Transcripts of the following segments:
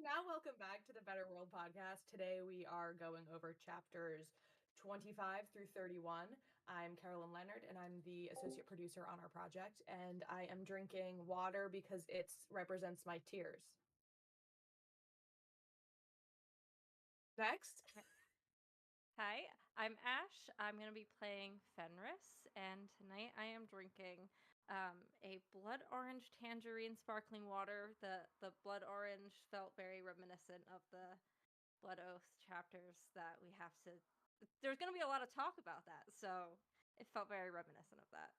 Now, welcome back to the Better World podcast. Today we are going over chapters 25 through 31. I'm Carolyn Leonard, and I'm the associate producer on our project. And I am drinking water because it represents my tears. Next. Hi, I'm Ash. I'm going to be playing Fenris, and tonight I am drinking a blood orange tangerine sparkling water. The blood orange felt very reminiscent of the Blood Oath chapters that we have to. There's going to be a lot of talk about that, so it felt very reminiscent of that.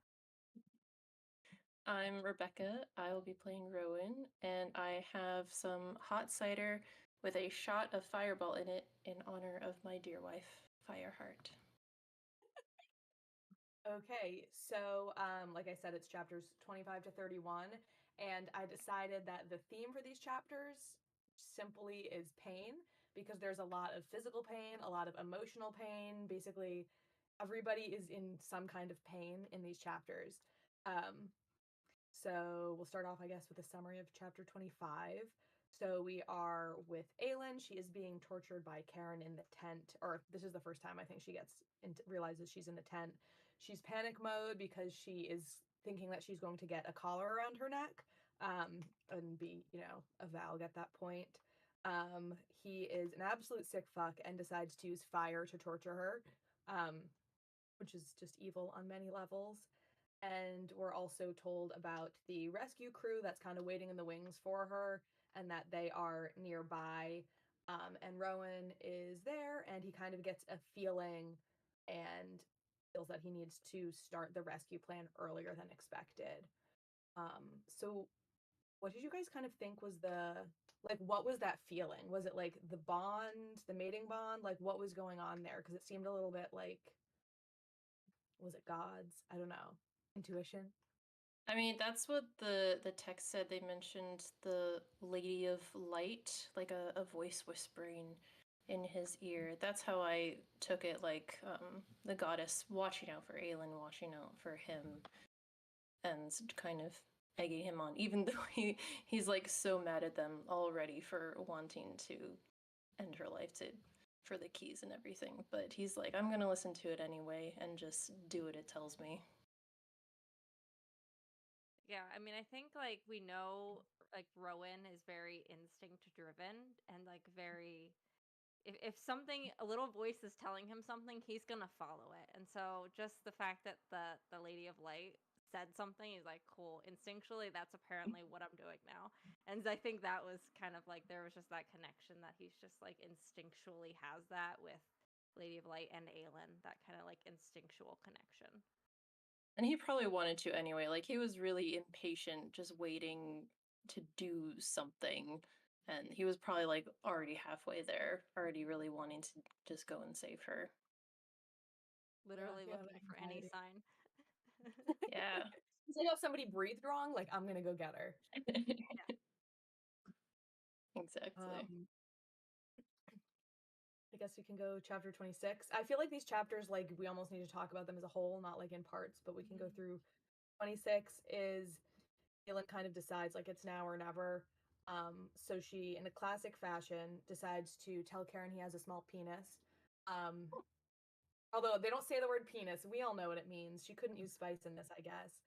I'm Rebecca. I will be playing Rowan, and I have some hot cider with a shot of fireball in it in honor of my dear wife, Fireheart. Okay, so like I said, it's chapters 25 to 31, and I decided that the theme for these chapters simply is pain because there's a lot of physical pain, a lot of emotional pain. Basically, everybody is in some kind of pain in these chapters. So we'll start off, I guess, with a summary of chapter 25. So we are with Aelin. She is being tortured by Karen in the tent, or this is the first time I think she gets realizes she's in the tent. She's panic mode because she is thinking that she's going to get a collar around her neck, and be, a Valg at that point. He is an absolute sick fuck and decides to use fire to torture her, which is just evil on many levels. And we're also told about the rescue crew that's kind of waiting in the wings for her and that they are nearby. And Rowan is there and he kind of gets a feeling and feels that he needs to start the rescue plan earlier than expected. So what did you guys kind of think was what was that feeling? Was it like the bond, the mating bond? Like what was going on there? Because it seemed a little bit like, was it gods? I don't know. Intuition? I mean, that's what the text said. They mentioned the Lady of Light, like a voice whispering in his ear. That's how I took it, like the goddess watching out for Aelin, watching out for him, and kind of egging him on, even though he's like so mad at them already for wanting to end her life for the keys and everything. But he's like, I'm gonna listen to it anyway and just do what it tells me. Yeah, I mean, I think like we know like Rowan is very instinct driven and like very if something a little voice is telling him something, he's gonna follow it. And so just the fact that the Lady of Light said something, he's like, cool, instinctually that's apparently what I'm doing now. And I think that was kind of like there was just that connection that he's just like instinctually has that with Lady of Light and Aelin, that kind of like instinctual connection. And he probably wanted to anyway. Like, he was really impatient, just waiting to do something. And he was probably like already halfway there, already really wanting to just go and save her. Literally Yeah, looking the for any anxiety. sign. Yeah. It's like if somebody breathed wrong, like I'm gonna go get her. Exactly. Um, I guess we can go chapter 26. I feel like these chapters, like we almost need to talk about them as a whole, not like in parts, but we can go through. 26 is Galen kind of decides like it's now or never. So she, in a classic fashion, decides to tell Karen he has a small penis. Um, Although they don't say the word penis, we all know what it means. She couldn't use spice in this, I guess.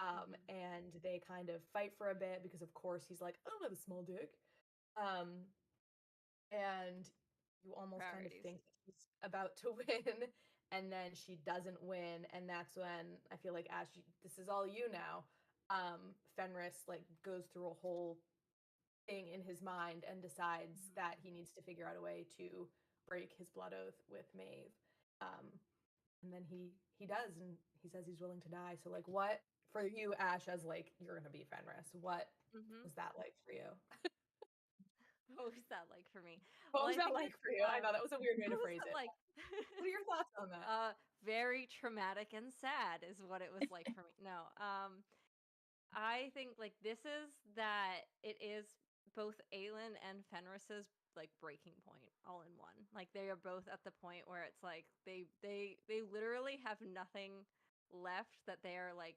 Mhm. And they kind of fight for a bit because, of course, he's like, "I don't have a small dick," um, and you almost kind of Priorities. think that he's about to win, and then she doesn't win, and that's when I feel like Ash, this is all you now. Fenris like goes through a whole thing in his mind and decides Mhm. that he needs to figure out a way to break his blood oath with Maeve. Um, and then he does, and he says he's willing to die. So like, what for you, Ash, as like you're gonna be Fenris? What Mhm. was that like for you? What was that like for me? What Well, was I that think like it's for you? I know that was a weird way what to was phrase that it. like? What are your thoughts on that? Very traumatic and sad is what it was like for me. No, I think like this is that it is both Aelin and Fenris's like breaking point all in one. Like they are both at the point where it's like they literally have nothing left that they are like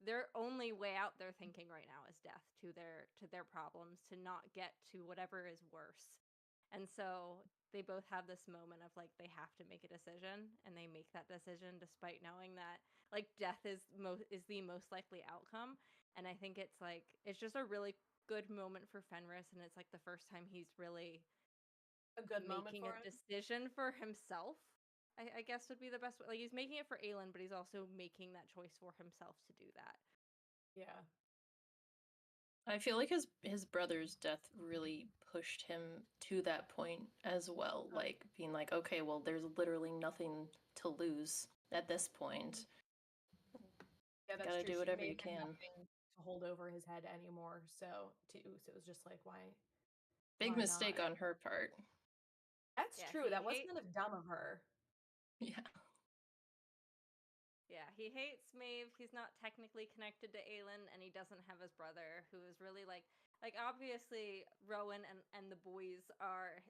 their only way out they're thinking right now is death to their problems, to not get to whatever is worse. And so they both have this moment of like they have to make a decision, and they make that decision despite knowing that like death is the most likely outcome. And I think it's like it's just a really good moment for Fenris, and it's like the first time he's really A good moment making for a him. decision for himself. I guess would be the best way. Like he's making it for Aelin, but he's also making that choice for himself to do that. Yeah. I feel like his brother's death really pushed him to that point as well, like being like, okay, well, there's literally nothing to lose at this point. Yeah, that's Gotta true. do She whatever you made him can. nothing to hold over his head anymore. So it was just like, Big why not? mistake on her part. That's Yeah, true. That was kind of dumb of her. Yeah. Yeah, he hates Maeve. He's not technically connected to Aelin, and he doesn't have his brother, who is really like obviously Rowan and the boys are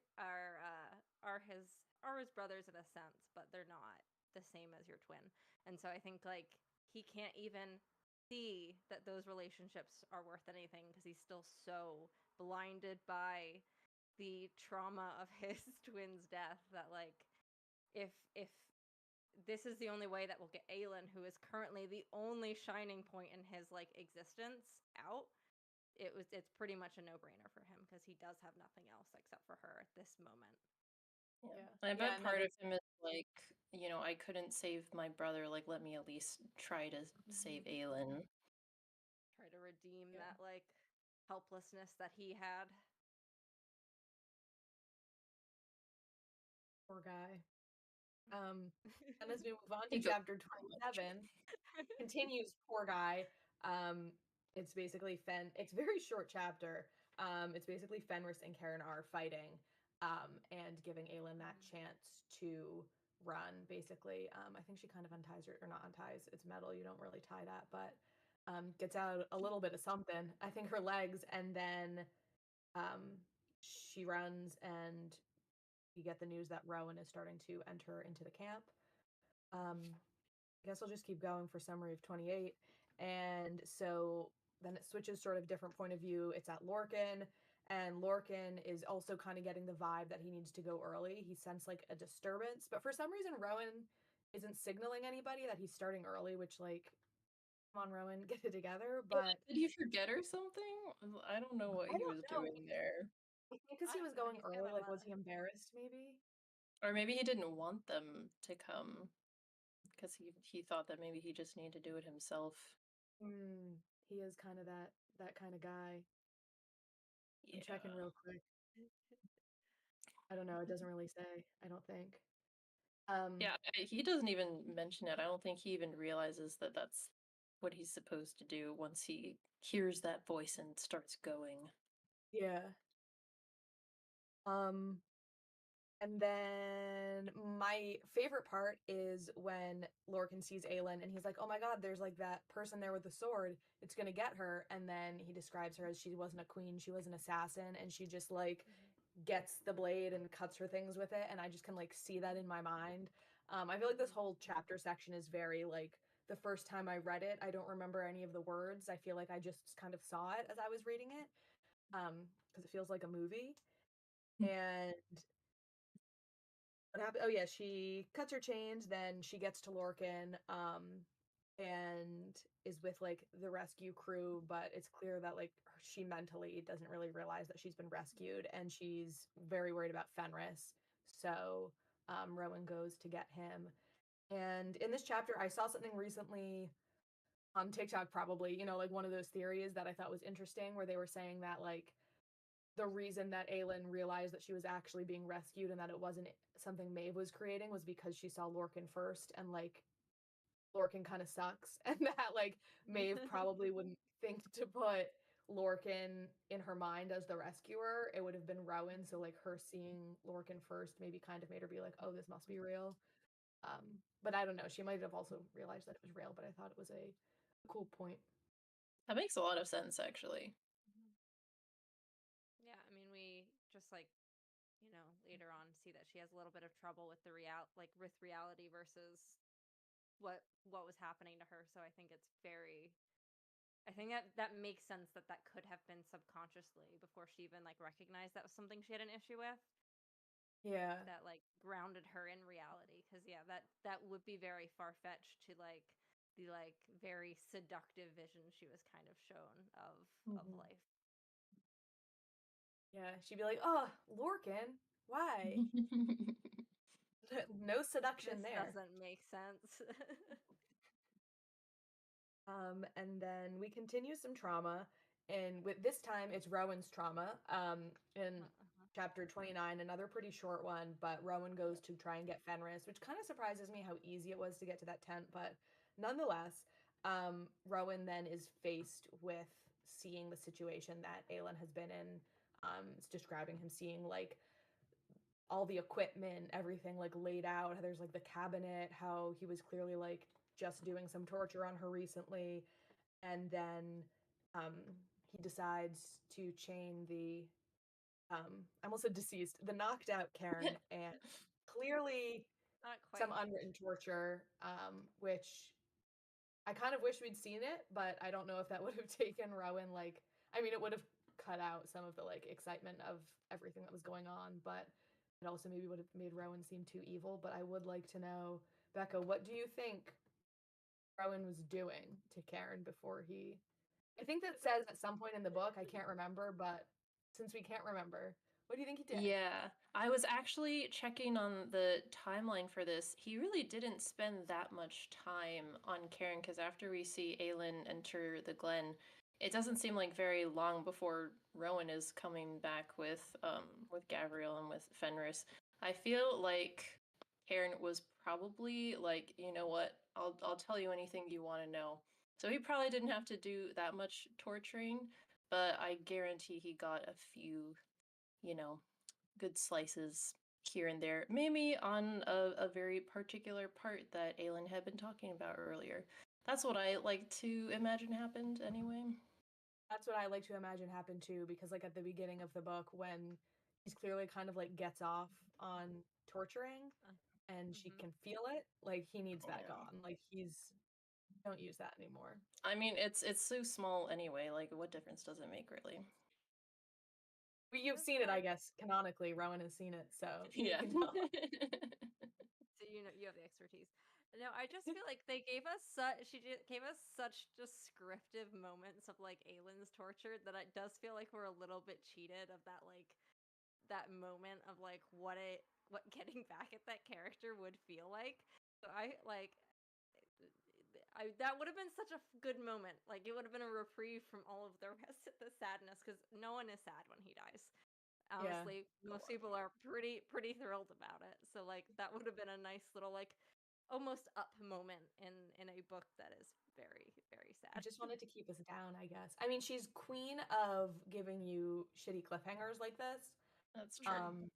his brothers in a sense, but they're not the same as your twin. And so I think like he can't even see that those relationships are worth anything because he's still so blinded by the trauma of his twin's death that like if this is the only way that will get Aelin, who is currently the only shining point in his like existence, out. It's pretty much a no-brainer for him because he does have nothing else except for her at this moment. Yeah. Yeah. I Yeah, bet and part of him is like, I couldn't save my brother, like let me at least try to save Aelin. Try to redeem Yeah. that like helplessness that he had. Poor guy. And as we move on to He goes chapter so much. 27, continues poor guy. It's basically it's a very short chapter. It's basically Fenris and Karen are fighting, and giving Aelin that chance to run, basically. I think she kind of unties her, or not unties, it's metal, you don't really tie that, but gets out a little bit of something, I think her legs, and then um, she runs, and you get the news that Rowan is starting to enter into the camp. I guess I'll just keep going for summary of 28. And so then it switches sort of different point of view. It's at Lorcan, and Lorcan is also kind of getting the vibe that he needs to go early. He sensed like a disturbance, but for some reason Rowan isn't signaling anybody that he's starting early, which like, come on, Rowan, get it together. Yeah, But did he forget or something? I don't know what I he don't was know. doing there. I think because I he was don't know. going He's got early, a like lot was of. he embarrassed maybe? Or maybe he didn't want them to come because he thought that maybe he just needed to do it himself. He is kind of that kind of guy. I'm checking Yeah. real quick. I don't know. It doesn't really say, I don't think. Um, Yeah, he doesn't even mention it. I don't think he even realizes that that's what he's supposed to do once he hears that voice and starts going. yeah. Um, and then my favorite part is when Lorcan sees Aelin and he's like, "Oh my God, there's like that person there with the sword. It's gonna get her." And then he describes her as she wasn't a queen, she was an assassin, and she just like gets the blade and cuts her things with it. And I just can like see that in my mind. I feel like this whole chapter section is very like the first time I read it, I don't remember any of the words. I feel like I just kind of saw it as I was reading it. Because it feels like a movie. And what happened? Oh yeah, she cuts her chains, then she gets to Lorcan, and is with like the rescue crew, but it's clear that like she mentally doesn't really realize that she's been rescued, and she's very worried about Fenris. So Rowan goes to get him. And in this chapter, I saw something recently on TikTok, probably, like one of those theories that I thought was interesting, where they were saying that like the reason that Aelin realized that she was actually being rescued and that it wasn't something Maeve was creating was because she saw Lorcan first, and like Lorcan kind of sucks, and that like Maeve probably wouldn't think to put Lorcan in her mind as the rescuer. It would have been Rowan, so like her seeing Lorcan first maybe kind of made her be like, "Oh, this must be real." But I don't know. She might have also realized that it was real, but I thought it was a cool point. That makes a lot of sense, actually. Yeah, I mean, we just like later on see that she has a little bit of trouble with with reality versus what was happening to her. So I think it's very I think that makes sense that could have been subconsciously before she even like recognized that was something she had an issue with. Yeah. That like grounded her in reality, because yeah, that would be very far-fetched to like the like very seductive vision she was kind of shown of Mhm. life. Yeah, she'd be like, "Oh, Lorcan, why? No seduction This there." doesn't make sense. And then we continue some trauma, and with this time it's Rowan's trauma. In Uh-huh. chapter 29, another pretty short one, but Rowan Yeah. goes to try and get Fenris, which kind of surprises me how easy it was to get to that tent, but nonetheless, Rowan then is faced with seeing the situation that Aelin has been in. It's describing him seeing like all the equipment, everything like laid out. How there's like the cabinet, how he was clearly like just doing some torture on her recently, and then um, he decides to chain the I almost said deceased, the knocked out Karen, and clearly Not some quite. unwritten torture, which I kind of wish we'd seen it, but I don't know if that would have taken Rowan like I mean it would have cut out some of the like excitement of everything that was going on, but it also maybe would have made Rowan seem too evil. But I would like to know, Becca, what do you think Rowan was doing to Karen before he I think that says at some point in the book, I can't remember, but since we can't remember, what do you think he did? Yeah, I was actually checking on the timeline for this. He really didn't spend that much time on Karen because after we see Aelin enter the Glen, it doesn't seem like very long before Rowan is coming back with Gavriel and with Fenris. I feel like Karen was probably like, you know what, I'll tell you anything you want to know. So he probably didn't have to do that much torturing, but I guarantee he got a few, you know, good slices here and there, maybe on a very particular part that Aelin had been talking about earlier. That's what I like to imagine happened anyway. That's what I like to imagine happened too, because like at the beginning of the book, when he's clearly kind of like gets off on torturing and she Mm-hmm. can feel it, like he needs that Yeah. gone. Like he's don't use that anymore. I mean, it's so small anyway. Like, what difference does it make, really? But you've I seen feel it, I like guess, canonically. Rowan has seen it, so you Yeah. can tell. so you know you have the expertise. No, I just feel like they gave us such gave us such descriptive moments of like Aylin's torture that it does feel like we're a little bit cheated of that like that moment of like what getting back at that character would feel like. So I like I that would have been such a good moment. Like it would have been a reprieve from all of the rest of the sadness because no one is sad when he dies. Yeah. Honestly, most people are pretty thrilled about it. So like that would have been a nice little like almost up moment in a book that is very I sad. just wanted to keep us down, I guess. I mean, she's queen of giving you shitty cliffhangers like this. That's true. Um,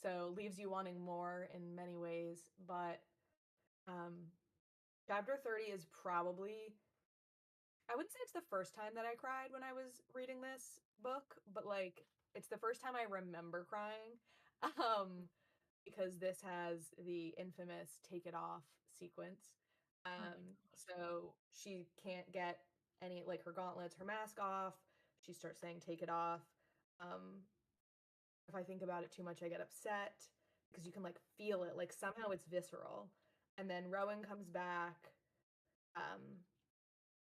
so leaves you wanting more in many ways, but um chapter 30 is probably I wouldn't say it's the first time that I cried when I was reading this book, but like it's the first time I remember crying. Um because this has the infamous take it off sequence. Oh my god. So she can't get any like her gauntlets, her mask off. She starts saying take it off. Um if I think about it too much, I get upset because you can like feel it, like somehow it's visceral. And then Rowan comes back. Um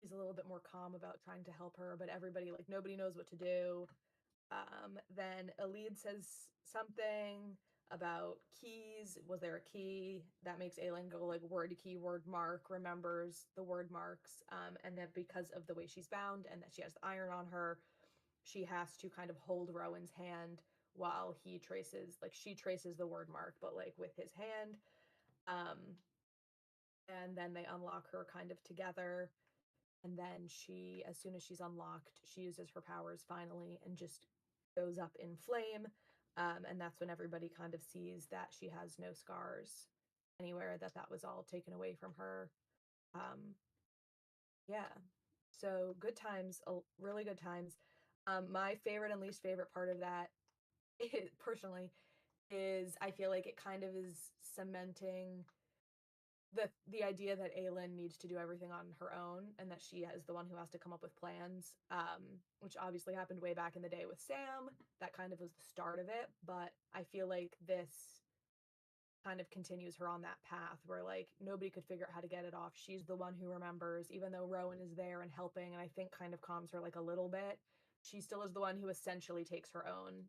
he's a little bit more calm about trying to help her, but everybody like nobody knows what to do. Then Elide says something about keys. Was there a key? That makes Aelin go like word key, word mark, remembers the word marks. And that because of the way she's bound and that she has the iron on her, she has to kind of hold Rowan's hand while he traces, like she traces the word mark, but like with his hand. Um, and then they unlock her kind of together. And then she, as soon as she's unlocked, she uses her powers finally and just goes up in flame. And that's when everybody kind of sees that she has no scars anywhere, that that was all taken away from her. Um, yeah. So good times, really good times. My favorite and least favorite part of that, personally, is I feel like it kind of is cementing the idea that Aelin needs to do everything on her own and that she is the one who has to come up with plans, which obviously happened way back in the day with Sam. That kind of was the start of it, but I feel like this kind of continues her on that path where like nobody could figure out how to get it off. She's the one who remembers, even though Rowan is there and helping, and I think kind of calms her like a little bit. She still is the one who essentially takes her own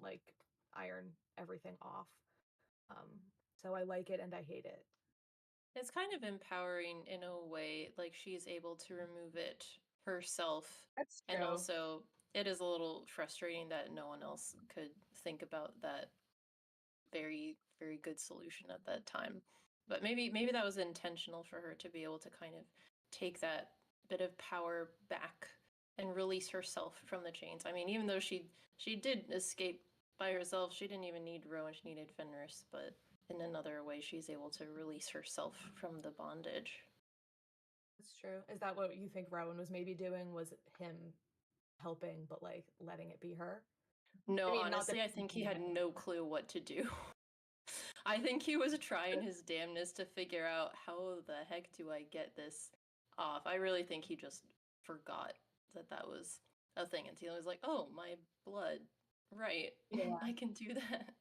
like iron everything off. Um, so I like it and I hate it. It's kind of empowering in a way, like she's able to remove it herself. That's And true. also, it is a little frustrating that no one else could think about that very, very good solution at that time. But maybe that was intentional for her to be able to kind of take that bit of power back and release herself from the chains. I mean, even though she did escape by herself, she didn't even need Rowan, she needed Fenris, but in another way she's able to release herself from the bondage. That's true. Is that what you think Rowan was maybe doing? Was him helping, but like letting it be her? I No, mean, not that honestly, I think he had no clue what to do. I think he was trying his damnedest to figure out how the heck do I get this off. I really think he just forgot that that was a thing until he was like, "Oh, my blood, right? yeah. I can do that."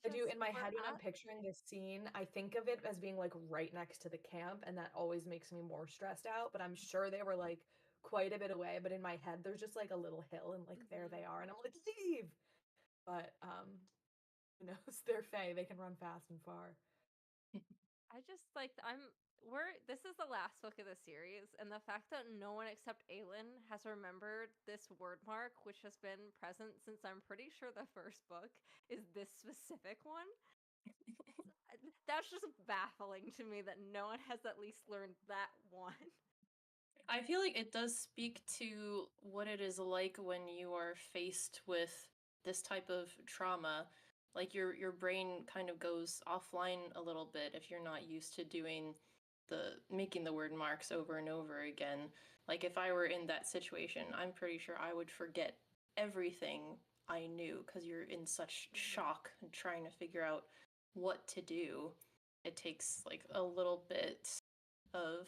I do in my We're head when I'm at picturing this scene, I think of it as being like right next to the camp, and that always makes me more stressed out. But I'm sure they were like quite a bit away. But in my head, there's just like a little hill, and like there they are, and I'm like, leave. But who knows? They're Fae. They can run fast and far. I just like this is the last book of the series, and the fact that no one except Aelin has remembered this word mark, which has been present since I'm pretty sure the first book, is this specific one. That's just baffling to me that no one has at least learned that one. I feel like it does speak to what it is like when you are faced with this type of trauma. Like your brain kind of goes offline a little bit if you're not used to doing the making the word marks over and over again. Like if I were in that situation, I'm pretty sure I would forget everything I knew because you're in such shock and trying to figure out what to do. It takes like a little bit of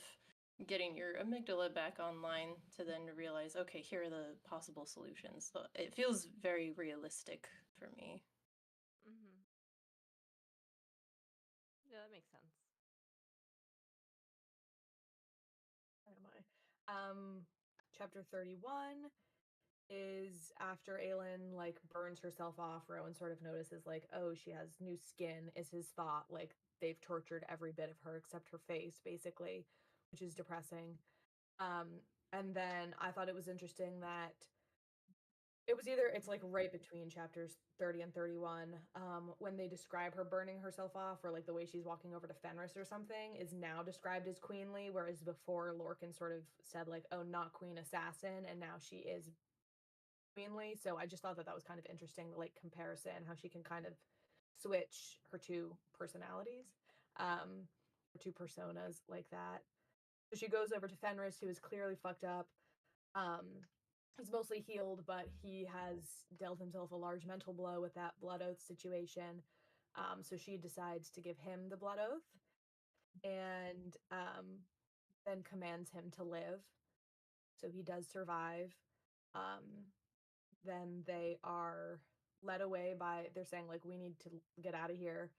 getting your amygdala back online to then realize, okay, here are the possible solutions. So it feels very realistic for me. Mm-hmm. Yeah, that makes sense. Where am I? Chapter 31 is after Aelin like burns herself off. Rowan sort of notices like, oh, she has new skin. Is his thought like they've tortured every bit of her except her face, basically, which is depressing. Um, and then I thought it was interesting that it's like right between chapters 30 and 31, when they describe her burning herself off, or like the way she's walking over to Fenris or something is now described as queenly, whereas before Lorcan sort of said like, oh, not queen assassin, and now she is queenly. So I just thought that that was kind of interesting, the like comparison, how she can kind of switch her two personalities, her two personas like that. So she goes over to Fenris, who is clearly fucked up. um he's mostly healed, but he has dealt himself a large mental blow with that blood oath situation. So she decides to give him the blood oath, and then commands him to live. So he does survive. um then they are led away by, they're saying like, we need to get out of here.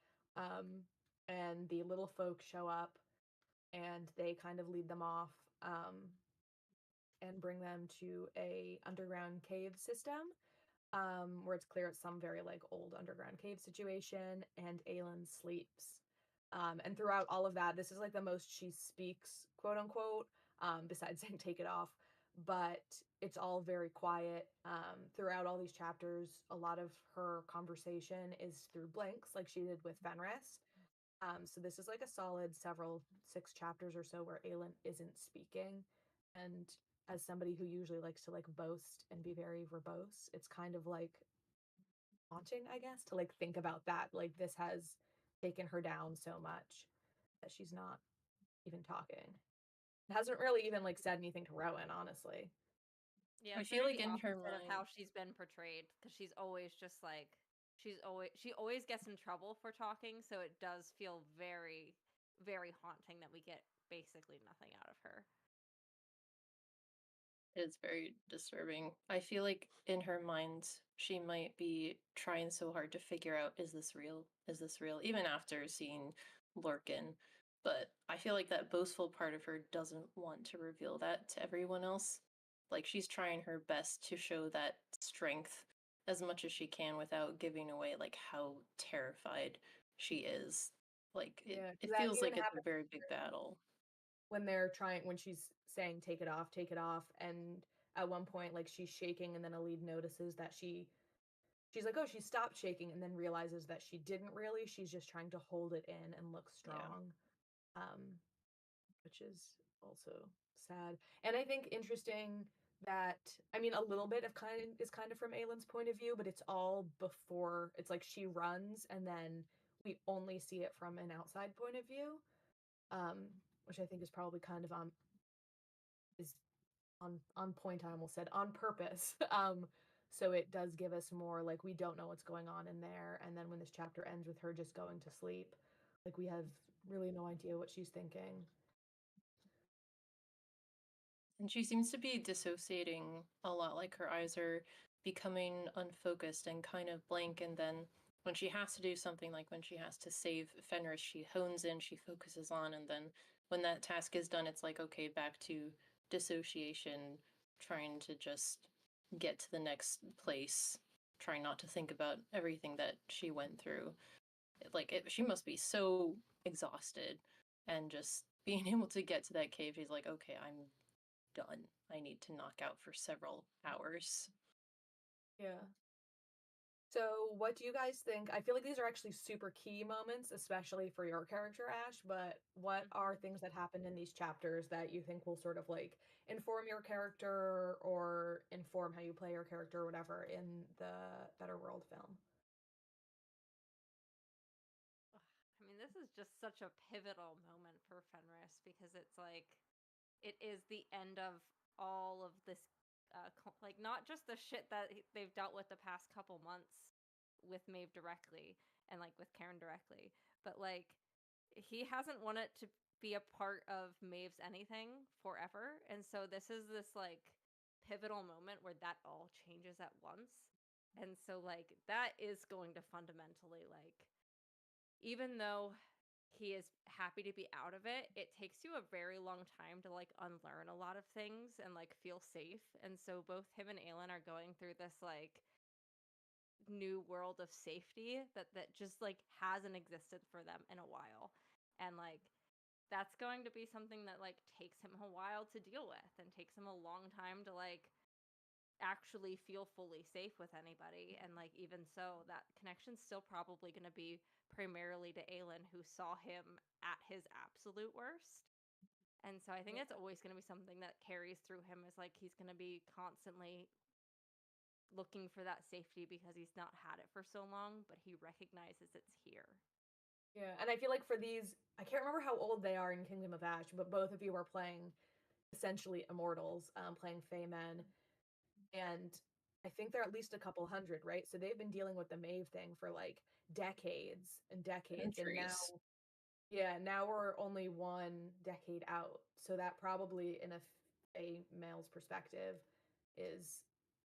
And the little folk show up, and they kind of lead them off, and bring them to a underground cave system, where it's clear it's some very like old underground cave situation, and Aelin sleeps. And throughout all of that, this is like the most she speaks, quote unquote, besides saying take it off. But it's all very quiet. Throughout all these chapters, a lot of her conversation is through blinks, like she did with Fenris. So this is like a solid several 6 chapters or so where Aelin isn't speaking. And as somebody who usually likes to like boast and be very verbose, it's kind of like haunting, I guess, to like think about that. Like this has taken her down so much that she's not even talking. It hasn't really even like said anything to Rowan, honestly. Yeah, I it's feel very like the in her opposite of mind, how she's been portrayed, because she's always just like she always gets in trouble for talking, so it does feel very, very haunting that we get basically nothing out of her. It's very disturbing. I feel like in her mind, she might be trying so hard to figure out, is this real? Is this real? Even after seeing Lorcan. But I feel like that boastful part of her doesn't want to reveal that to everyone else. Like, she's trying her best to show that strength as much as she can without giving away, like, how terrified she is. Like, Yeah, 'cause it that feels even like it's a happens very big battle. when she's saying, take it off," and at one point, like, she's shaking, and then Alid notices that she's like, "Oh, she stopped shaking," and then realizes that she didn't really, she's just trying to hold it in and look Yeah. strong, um, which is also sad, and I think interesting that I mean, a little bit of kind of from Aylin's point of view, but it's all before it's like she runs, and then we only see it from an outside point of view, which I think is probably kind of, is on point, I almost said, on purpose, so it does give us more, like, we don't know what's going on in there, and then when this chapter ends with her just going to sleep, like, we have really no idea what she's thinking. And she seems to be dissociating a lot, like her eyes are becoming unfocused and kind of blank. And then when she has to do something, like when she has to save Fenris, she hones in, she focuses on. And then when that task is done, it's like, okay, back to dissociation, trying to just get to the next place, trying not to think about everything that she went through. She must be so exhausted. And just being able to get to that cave, she's like, okay, I'm done. I need to knock out for several hours. Yeah. So, what do you guys think? I feel like these are actually super key moments, especially for your character, Ash, but what are Mhm. things that happened in these chapters that you think will sort of like inform your character or inform how you play your character or whatever in the Better World film? Ugh, I mean, this is just such a pivotal moment for Fenris because it's like it is the end of all of this, like not just the shit that they've dealt with the past couple months with Maeve directly and like with Karen directly, but like he hasn't wanted to be a part of Maeve's anything forever, and so this like pivotal moment where that all changes at once, and so like that is going to fundamentally like even though he is happy to be out of it, it takes you a very long time to like unlearn a lot of things and like feel safe. And so both him and Aelin are going through this like new world of safety that just like hasn't existed for them in a while. And like that's going to be something that like takes him a while to deal with and takes him a long time to like actually feel fully safe with anybody. And like even so, that connection's still probably going to be primarily to Aelin, who saw him at his absolute worst. And so I think Yeah. it's always going to be something that carries through him, is like he's going to be constantly looking for that safety because he's not had it for so long, but he recognizes it's here. Yeah, and I feel like for these, I can't remember how old they are in Kingdom of Ash, but both of you are playing essentially immortals, playing Fey men, and I think they're at least a couple hundred, right? So they've been dealing with the Maeve thing for like decades and decades, and now, Centuries. yeah, now we're only 1 decade out. So that probably, in a male's perspective, is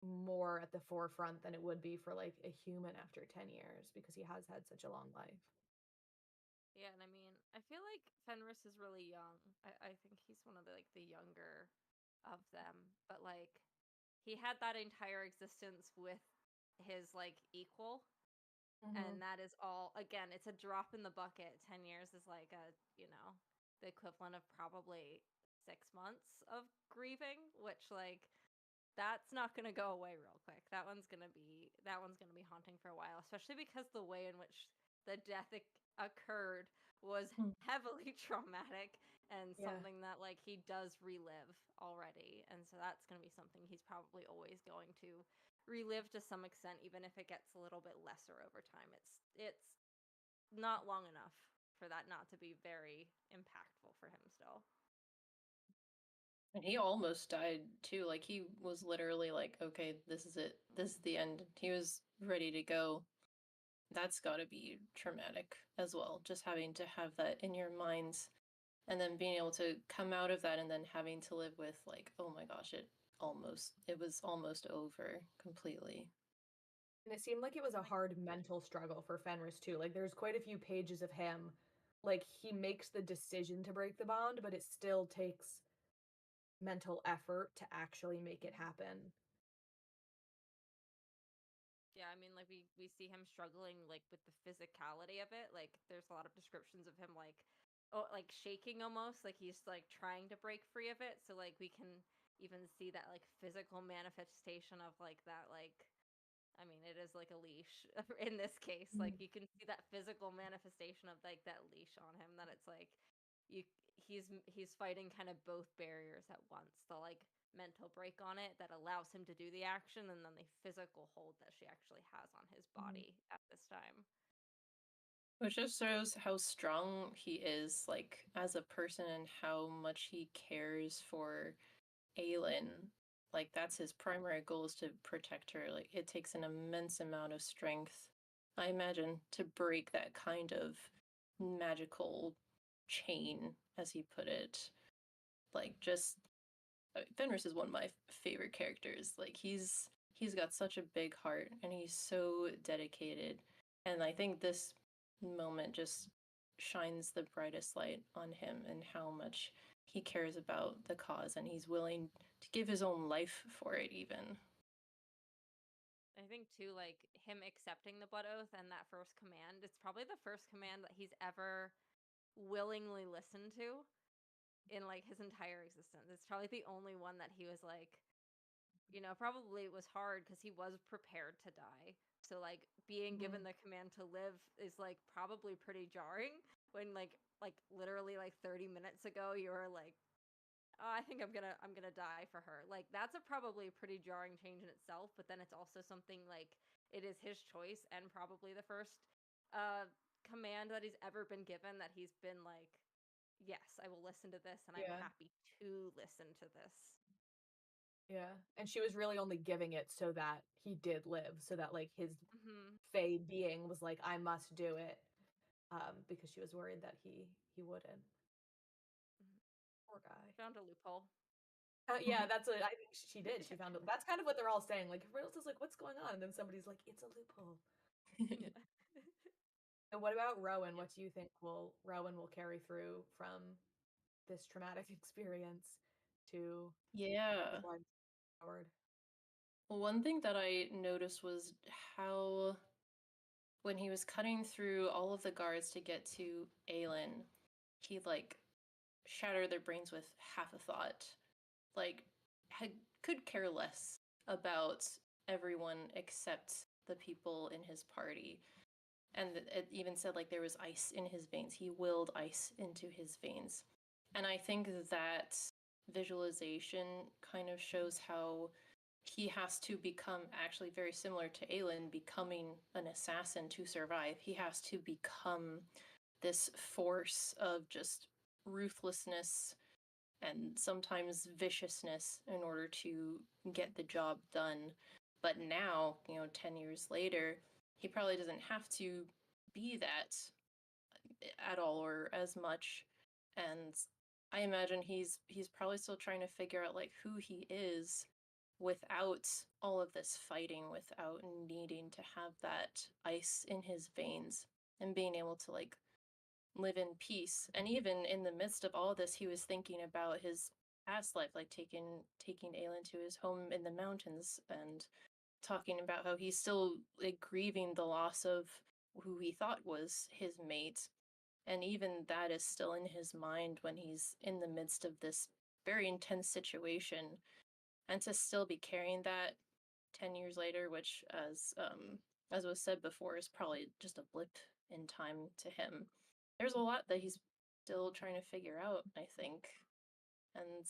more at the forefront than it would be for like a human after 10 years because he has had such a long life. Yeah, and I mean, I feel like Fenris is really young. I think he's one of the like the younger of them, but like he had that entire existence with his like equal, Hmm. and that is all. Again, it's a drop in the bucket. 10 years is like a, the equivalent of probably 6 months of grieving, which like that's not going to go away real quick. That one's going to be haunting for a while, especially because the way in which the death occurred was Hmm. heavily traumatic and Yeah. something that like he does relive already. And so that's going to be something he's probably always going to relive to some extent, even if it gets a little bit lesser over time. It's not long enough for that not to be very impactful for him still. And he almost died too. Like, he was literally like, okay, this is it. This is the end. He was ready to go. that's got to be traumatic as well. Just having to have that in your minds and then being able to come out of that and then having to live with like, oh my gosh, it was almost over completely. And it seemed like it was a hard mental struggle for Fenris too. Like there's quite a few pages of him, like he makes the decision to break the bond, but it still takes mental effort to actually make it happen. Yeah, I mean, like we see him struggling like with the physicality of it. Like there's a lot of descriptions of him like like shaking almost, like he's like trying to break free of it. So like we can even see that like physical manifestation of like that like I mean, it is like a leash in this case. Like you can see that physical manifestation of like that leash on him that it's like you he's fighting kind of both barriers at once. The like mental break on it that allows him to do the action and then the physical hold that she actually has on his Mhm. body at this time. Which just shows how strong he is, like, as a person and how much he cares for Aelin. Like, that's his primary goal is to protect her. Like, it takes an immense amount of strength, I imagine, to break that kind of magical chain, as he put it. Like, just Fenris is one of my favorite characters. Like he's got such a big heart and he's so dedicated. And I think this moment just shines the brightest light on him and how much he cares about the cause and he's willing to give his own life for it even. I think too, like him accepting the blood oath and that first command, it's probably the first command that he's ever willingly listened to in like his entire existence. It's probably the only one that he was like, probably it was hard because he was prepared to die. So like being given Mhm. the command to live is like probably pretty jarring when like literally like 30 minutes ago you were like, oh, I think I'm gonna die for her. Like that's a probably pretty jarring change in itself, but then it's also something like it is his choice and probably the first uh command that he's ever been given that he's been like, yes, I will listen to this and I'm Yeah. happy to listen to this. Yeah. And she was really only giving it so that he did live, so that like his Mhm. Fey being was like, I must do it. Because she was worried that he wouldn't. Mhm. Poor guy. Found a loophole. Yeah, that's what I think she did. She found it. That's kind of what they're all saying. Like everyone else is like, "What's going on?" And then somebody's like, "It's a loophole." Yeah. And what about Rowan? Yep. What do you think Rowan will carry through from this traumatic experience to his Yeah. life forward? Well, one thing that I noticed was how when he was cutting through all of the guards to get to Aelin, he like shattered their brains with half a thought. Like had could care less about everyone except the people in his party. And it even said like there was ice in his veins. He willed ice into his veins. And I think that visualization kind of shows how he has to become actually very similar to Aelin, becoming an assassin to survive. He has to become this force of just ruthlessness and sometimes viciousness in order to get the job done. But now, 10 years later, he probably doesn't have to be that at all or as much. And I imagine he's probably still trying to figure out like who he is without all of this fighting, without needing to have that ice in his veins and being able to like live in peace. And even in the midst of all this, he was thinking about his past life, like taking Aelin to his home in the mountains and talking about how he's still like grieving the loss of who he thought was his mate. And even that is still in his mind when he's in the midst of this very intense situation. And to still be carrying that 10 years later, which as was said before, is probably just a blip in time to him. There's a lot that he's still trying to figure out, I think. And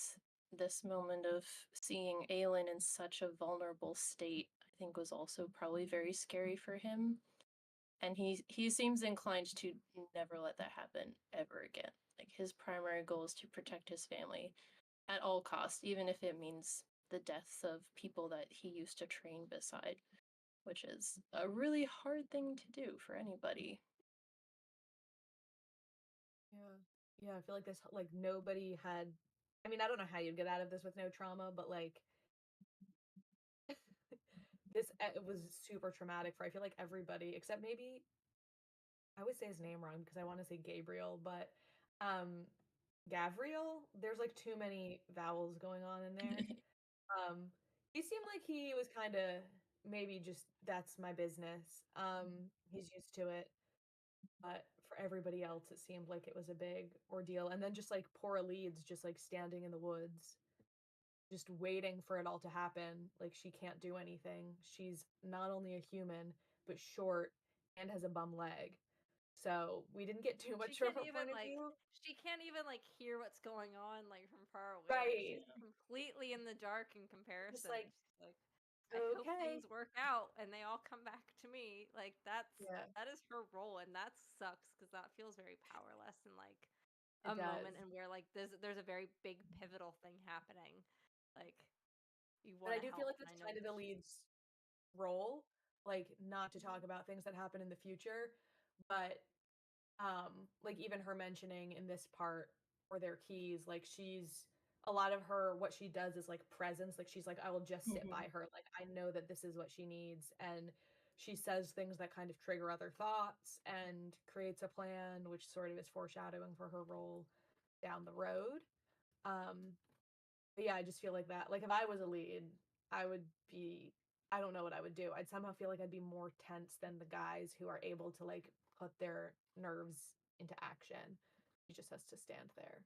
this moment of seeing Aelin in such a vulnerable state, I think was also probably very scary for him. And he seems inclined to never let that happen ever again. Like his primary goal is to protect his family at all costs, even if it means the deaths of people that he used to train beside. which is a really hard thing to do for anybody. Yeah. Yeah, I feel like this like nobody had I mean, I don't know how you'd get out of this with no trauma, but like it was super traumatic for I feel like everybody except maybe I would say his name wrong because I want to say Gabriel, but um Gavriel, there's like too many vowels going on in there. Um he seemed like he was kind of maybe just that's my business. He's used to it. But for everybody else, it seemed like it was a big ordeal. And then just like poor Leeds just like standing in the woods, just waiting for it all to happen. Like she can't do anything. She's not only a human, but short and has a bum leg. So we didn't get too much from her point of view. she can't even like hear what's going on like from far away. Like Right. she's completely in the dark in Just comparison. like, She's like, I hope okay. things work out and they all come back to me. Like that is her role, and that sucks because that feels very powerless and like a It does. moment and where like there's a very big pivotal thing happening. Like you But want I to do feel help, like and that's I know kind of that the she's lead's role, like not to talk about things that happen in the future, but like even her mentioning in this part for their keys, like she's a lot of her what she does is like presence, like she's like I will just sit by her, like I know that this is what she needs, and she says things that kind of trigger other thoughts and creates a plan which sort of is foreshadowing for her role down the road. But yeah, I just feel like that, like if I was a lead, I would be I don't know what I would do. I'd somehow feel like I'd be more tense than the guys who are able to like put their nerves into action. She just has to stand there.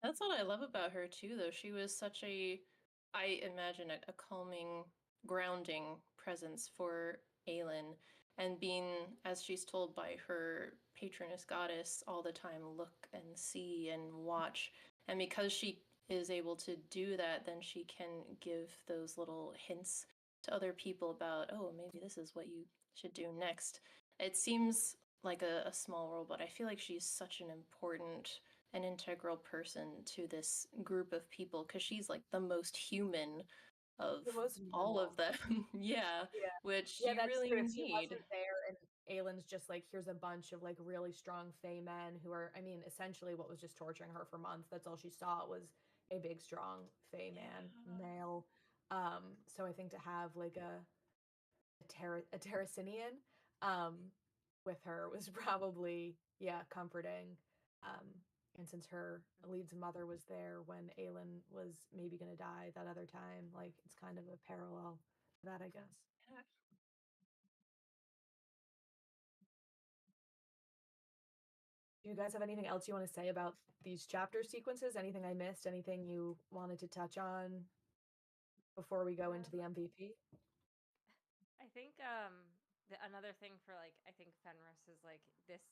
That's what I love about her too, though. She was such I imagine, a calming, grounding presence for Aelin, and being, as she's told by her patroness goddess all the time, look and see and watch. And because she is able to do that, then she can give those little hints to other people about, oh, maybe this is what you should do next. It seems like a small role, but I feel like she's such an important, an integral person to this group of people because she's like the most human of The most all normal. of them. Yeah, Yeah. which Yeah, you that's really true. If she need. wasn't there and Aylin's just like, here's a bunch of like really strong Fey men who are, I mean, essentially what was just torturing her for months. That's all she saw was a big, strong Fey man, Yeah. male. So I think to have like a Terracinian with her was probably yeah comforting. Um, and since her Leeds mother was there when Aelin was maybe gonna die that other time, like it's kind of a parallel to that, I guess. Do you guys have anything else you want to say about these chapter sequences? Anything I missed? Anything you wanted to touch on before we go into the MVP? I think another thing for like I think Fenris is like this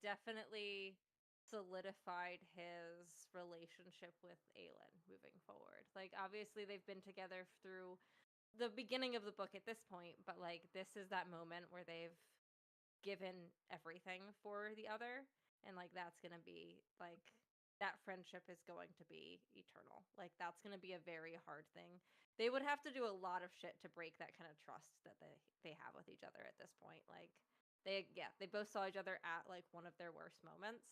definitely solidified his relationship with Aelin moving forward. Like obviously they've been together through the beginning of the book at this point, but like this is that moment where they've given everything for the other, and like that's going to be like that friendship is going to be eternal. Like that's going to be a very hard thing. They would have to do a lot of shit to break that kind of trust that they have with each other at this point. Like they both saw each other at like one of their worst moments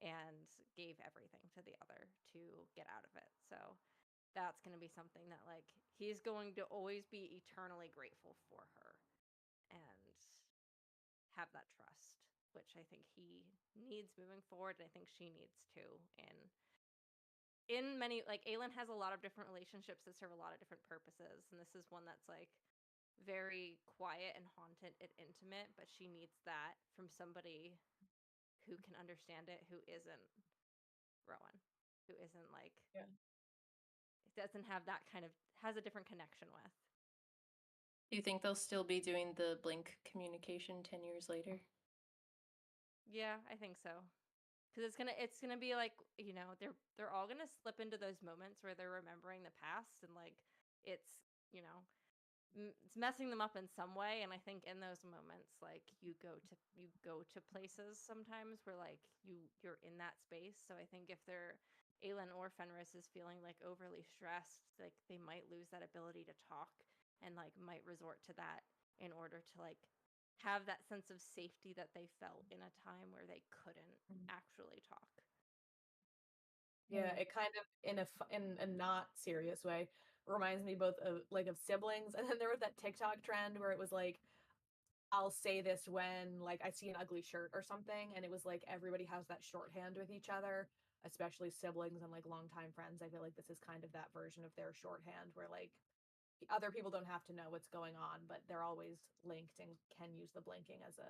and gave everything to the other to get out of it. So that's going to be something that like he's going to always be eternally grateful for her and have that trust, which I think he needs moving forward, and I think she needs too. And in many, like Aelin has a lot of different relationships that serve a lot of different purposes, and this is one that's like very quiet and haunted and intimate, but she needs that from somebody who can understand it, who isn't Rowan, who isn't like Yeah. doesn't have that kind of has a different connection with. Do you think they'll still be doing the blink communication 10 years later? Yeah, I think so. Because it's gonna be like they're all gonna slip into those moments where they're remembering the past and like it's you know it's messing them up in some way, and I think in those moments like you go to places sometimes where like you're in that space. So I think if they're Aelin or Fenris is feeling like overly stressed, like they might lose that ability to talk and like might resort to that in order to like have that sense of safety that they felt in a time where they couldn't actually talk. Yeah, it kind of in a not serious way reminds me both of like of siblings, and then there was that TikTok trend where it was like I'll say this when like I see an ugly shirt or something, and it was like everybody has that shorthand with each other, especially siblings and like longtime friends. I feel like this is kind of that version of their shorthand where like other people don't have to know what's going on, but they're always linked and can use the blinking as a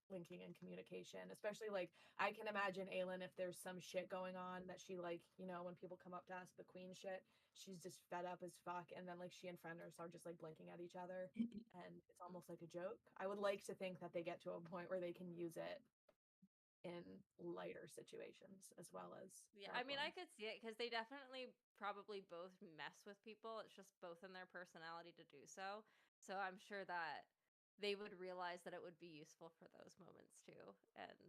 linking and communication. Especially like I can imagine Aelin if there's some shit going on that she like, you know, when people come up to ask the queen shit, she's just fed up as fuck, and then like she and Fenris are just like blinking at each other and it's almost like a joke. I would like to think that they get to a point where they can use it in lighter situations as well as Yeah, dark I mean, I ones. could see it because they definitely probably both mess with people. It's just both in their personality to do so. So I'm sure that they would realize that it would be useful for those moments too, and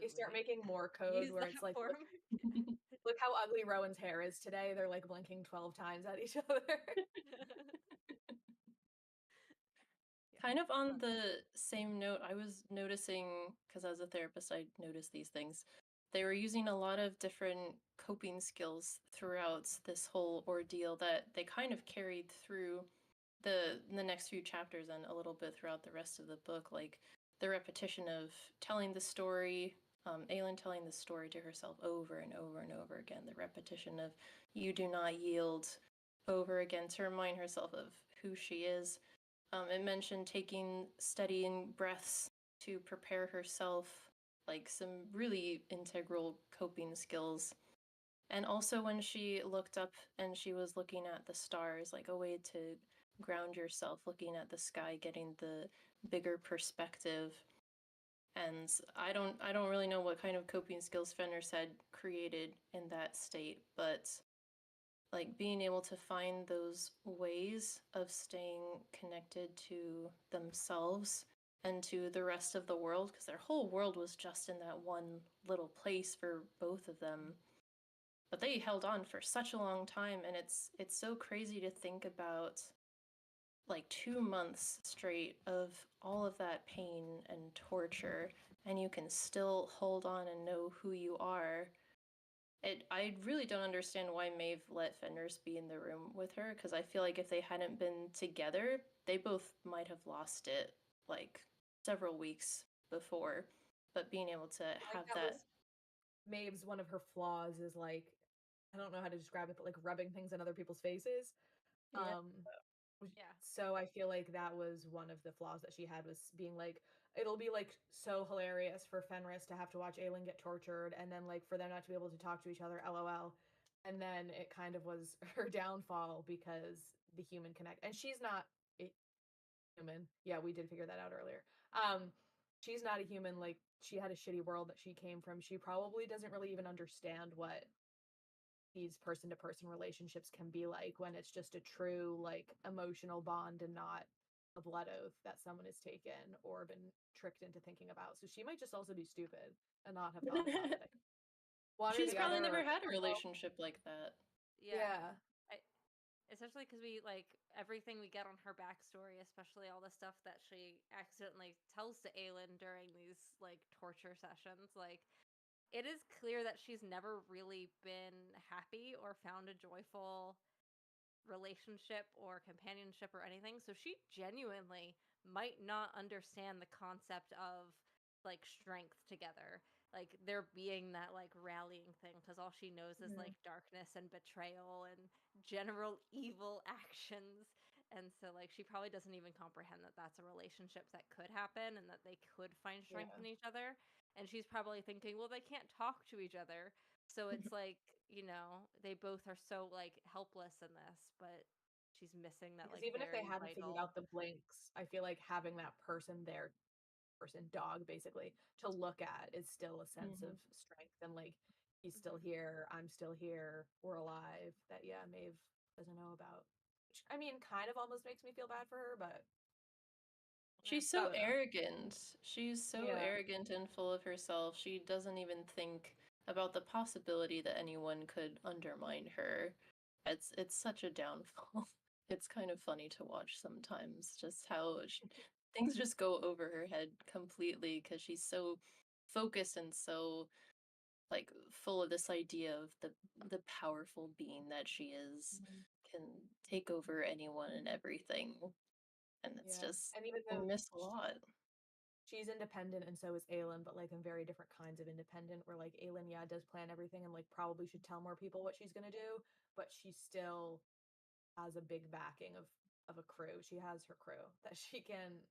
They start absolutely making more code use where that it's like, form. look how ugly Rowan's hair is today. They're like blinking 12 times at each other. Yeah. Kind of on the same note, I was noticing, because as a therapist, I notice these things. They were using a lot of different coping skills throughout this whole ordeal that they kind of carried through the next few chapters and a little bit throughout the rest of the book. Like the repetition of telling the story, Aelin telling the story to herself over and over and over again. The repetition of "you do not yield" over again to remind herself of who she is. It mentioned taking steadying breaths to prepare herself, like some really integral coping skills. And also when she looked up and she was looking at the stars, like a way to ground yourself, looking at the sky, getting the bigger perspective. And I don't really know what kind of coping skills Fenris had created in that state, but like being able to find those ways of staying connected to themselves and to the rest of the world, because their whole world was just in that one little place for both of them. But they held on for such a long time, and it's so crazy to think about like 2 months straight of all of that pain and torture, and you can still hold on and know who you are. I really don't understand why Maeve let Fenris be in the room with her, because I feel like if they hadn't been together, they both might have lost it like several weeks before. But being able to Like have that that. was Maeve's one of her flaws is like I don't know how to describe it, but like rubbing things in other people's faces. Yeah. Yeah. So I feel like that was one of the flaws that she had was being like, it'll be like so hilarious for Fenris to have to watch Aelin get tortured and then like for them not to be able to talk to each other, lol. And then it kind of was her downfall because the human connect and she's not a human. Yeah, we did figure that out earlier. She's not a human, like she had a shitty world that she came from. She probably doesn't really even understand what these person to person relationships can be like when it's just a true like emotional bond and not a blood oath that someone has taken or been tricked into thinking about. So she might just also be stupid and not have thought about it. One or She's the probably other never or had a combo. relationship like that. Yeah. Yeah. I, especially because we like everything we get on her backstory, especially all the stuff that she accidentally tells to Aelin during these like torture sessions. Like, it is clear that she's never really been happy or found a joyful relationship or companionship or anything. So she genuinely might not understand the concept of like strength together. Like there being that like rallying thing because all she knows is Mhm. like darkness and betrayal and general evil actions. And so like she probably doesn't even comprehend that that's a relationship that could happen and that they could find strength Yeah. in each other. And she's probably thinking, well, they can't talk to each other. So it's like, they both are so like helpless in this, but she's missing that Because like even if they very hadn't figured vital. out the blinks, I feel like having that person there, person dog basically, to look at is still a sense Mm-hmm. of strength and like he's still here, I'm still here, we're alive. That yeah, Maeve doesn't know about. Which, I mean, kind of almost makes me feel bad for her, but Yeah. She's I so don't know. arrogant. She's so Yeah, arrogant and full of herself. She doesn't even think about the possibility that anyone could undermine her. It's such a downfall. it's kind of funny to watch sometimes, just how things just go over her head completely because she's so focused and so like full of this idea of the powerful being that she is, Mhm. can take over anyone and everything, and it's Yeah, just and even I though miss a lot. she's independent and so is Aelin, but like in very different kinds of independent, where like Aelin, yeah, does plan everything and like probably should tell more people what she's gonna do, but she still has a big backing of a crew. She has her crew that she can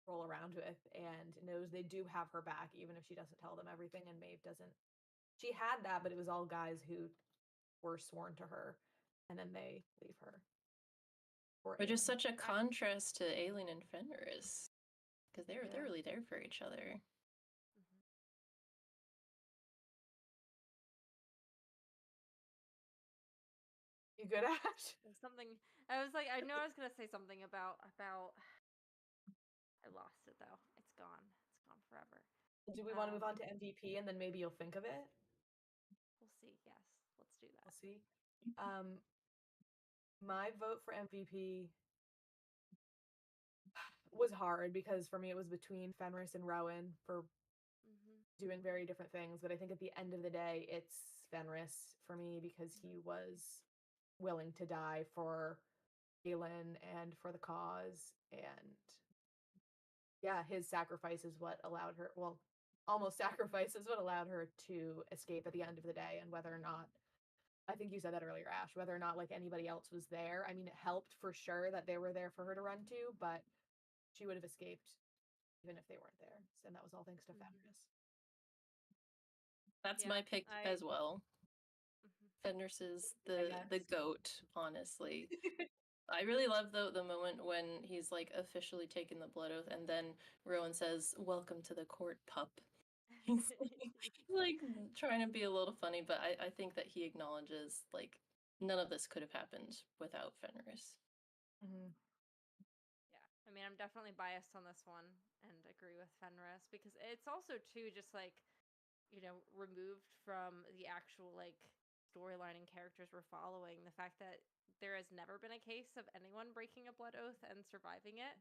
roll around with and knows they do have her back, even if she doesn't tell them everything. And Maeve doesn't. She had that, but it was all guys who were sworn to her, and then they leave her for Which is Aelin. such a contrast to Aelin and Fenris, because they're Yeah. really there for each other. Mhm. You good, Ash? There's something I was like, I know I was gonna say something about. I lost it though. It's gone. It's gone forever. Do we want to move Um, on to MVP and then maybe you'll think of it? we'll see. Yes, let's do We'll that. see. Um, my vote for MVP was hard because for me it was between Fenris and Rowan for Hmm. doing very different things. But I think at the end of the day, it's Fenris for me because he was willing to die for Galen and for the cause. And yeah, his sacrifice is what allowed her, well, almost sacrifice is what allowed her to escape at the end of the day. And whether or not, I think you said that earlier, Ash, whether or not like anybody else was there, I mean, it helped for sure that they were there for her to run to, but she would have escaped even if they weren't there. And that was all thanks to Hmm. Fenris. That's Yeah, my pick I. as well. Mhm. Fenris is I the guess. goat, honestly. I really love the moment when he's like officially taking the blood oath, and then Rowan says, "Welcome to the court, pup." He's like trying to be a little funny, but I think that he acknowledges like none of this could have happened without Fenris. Mhm. Yeah, I mean, I'm definitely biased on this one and agree with Fenris because it's also too just like, removed from the actual like storyline and characters we're following. The fact that there has never been a case of anyone breaking a blood oath and surviving it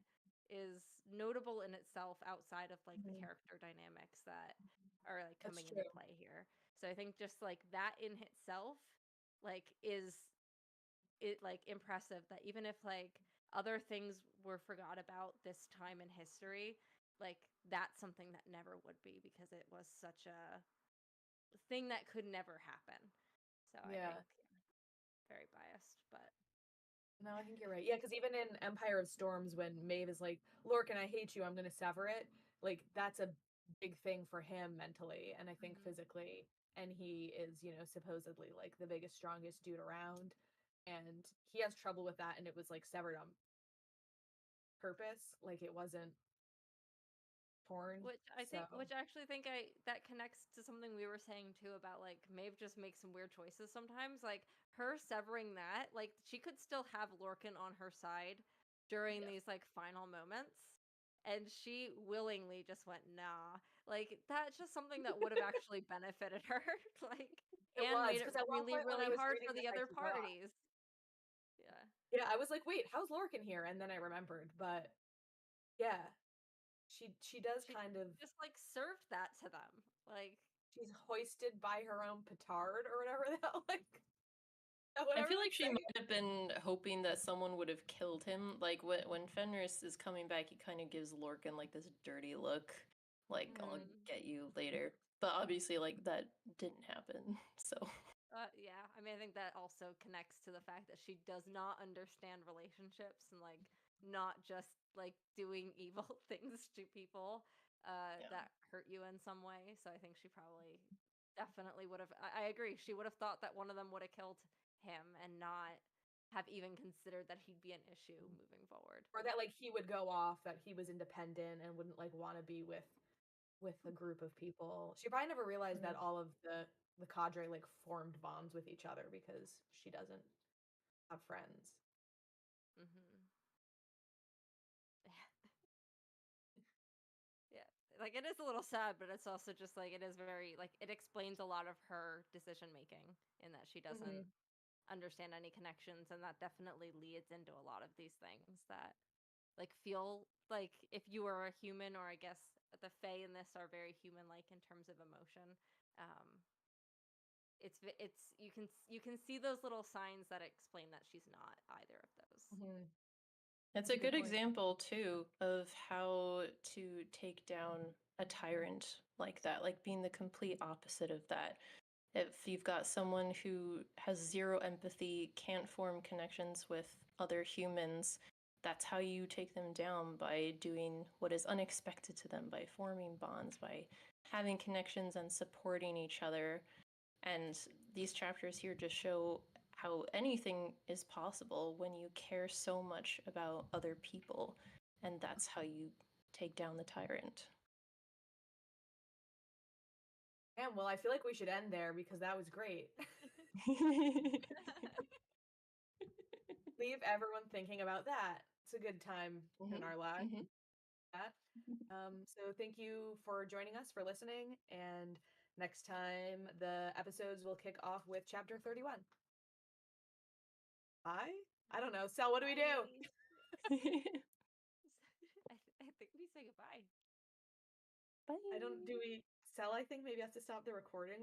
is notable in itself outside of like the Mhm. character dynamics that are like That's coming into true. play here. So I think just like that in itself like is it like impressive that even if like other things were forgot about this time in history, like that's something that never would be because it was such a thing that could never happen. So I Yeah. think very biased, but No, I think you're right. Yeah, because even in Empire of Storms, when Maeve is like, Lorcan, I hate you, I'm gonna sever it, like that's a big thing for him mentally and I think Mhm. physically. And he is, supposedly like the biggest, strongest dude around. And he has trouble with that, and it was like severed on purpose. Like it wasn't torn. So which I actually think I that connects to something we were saying too about like Maeve just makes some weird choices sometimes. Like her severing that, like she could still have Lorcan on her side during yeah. these like final moments. And she willingly just went, nah. Like that's just something that would have actually benefited her. Like It and was made it because at one really, point when really I was hard reading for this, the I other forgot. parties. Yeah. Yeah, I was like, wait, how's Lorcan here? And then I remembered. But yeah, she does She kind of just like served that to them. Like she's hoisted by her own petard or whatever the hell, like I whatever feel they like she say. might have been hoping that someone would have killed him. Like when Fenris is coming back, he kind of gives Lorcan like this dirty look, like I'll Mhm. mhm. get you later. But obviously, like that didn't happen. So Yeah, I mean, I think that also connects to the fact that she does not understand relationships and like not just like doing evil things to people yeah. that hurt you in some way. So I think she probably definitely would have. I agree. She would have thought that one of them would have killed him and not have even considered that he'd be an issue moving forward. Or that like he would go off, that he was independent and wouldn't like want to be with a group of people. She probably never realized that Mhm. all of the cadre like formed bonds with each other because she doesn't have friends. Hmm. Yeah, like it is a little sad, but it's also just like it is very like it explains a lot of her decision making in that she doesn't Mhm. understand any connections, and that definitely leads into a lot of these things that like feel like if you are a human, or I guess the Fae in this are very human-like in terms of emotion. Um, you can see those little signs that explain that she's not either of those. Mhm. It's That's a a good good point. example too of how to take down a tyrant like that, like being the complete opposite of that. If you've got someone who has zero empathy, can't form connections with other humans, that's how you take them down, by doing what is unexpected to them, by forming bonds, by having connections and supporting each other. And these chapters here just show how anything is possible when you care so much about other people, and that's how you take down the tyrant. And well, I feel like we should end there because that was great. Leave everyone thinking about that. It's a good time in our lives. So thank you for joining us, for listening, and next time the episodes will kick off with chapter 31. Bye? I don't know. Sel, what do we do? I think we say goodbye. Bye. I don't, do we, Sel, I think maybe has to stop the recording with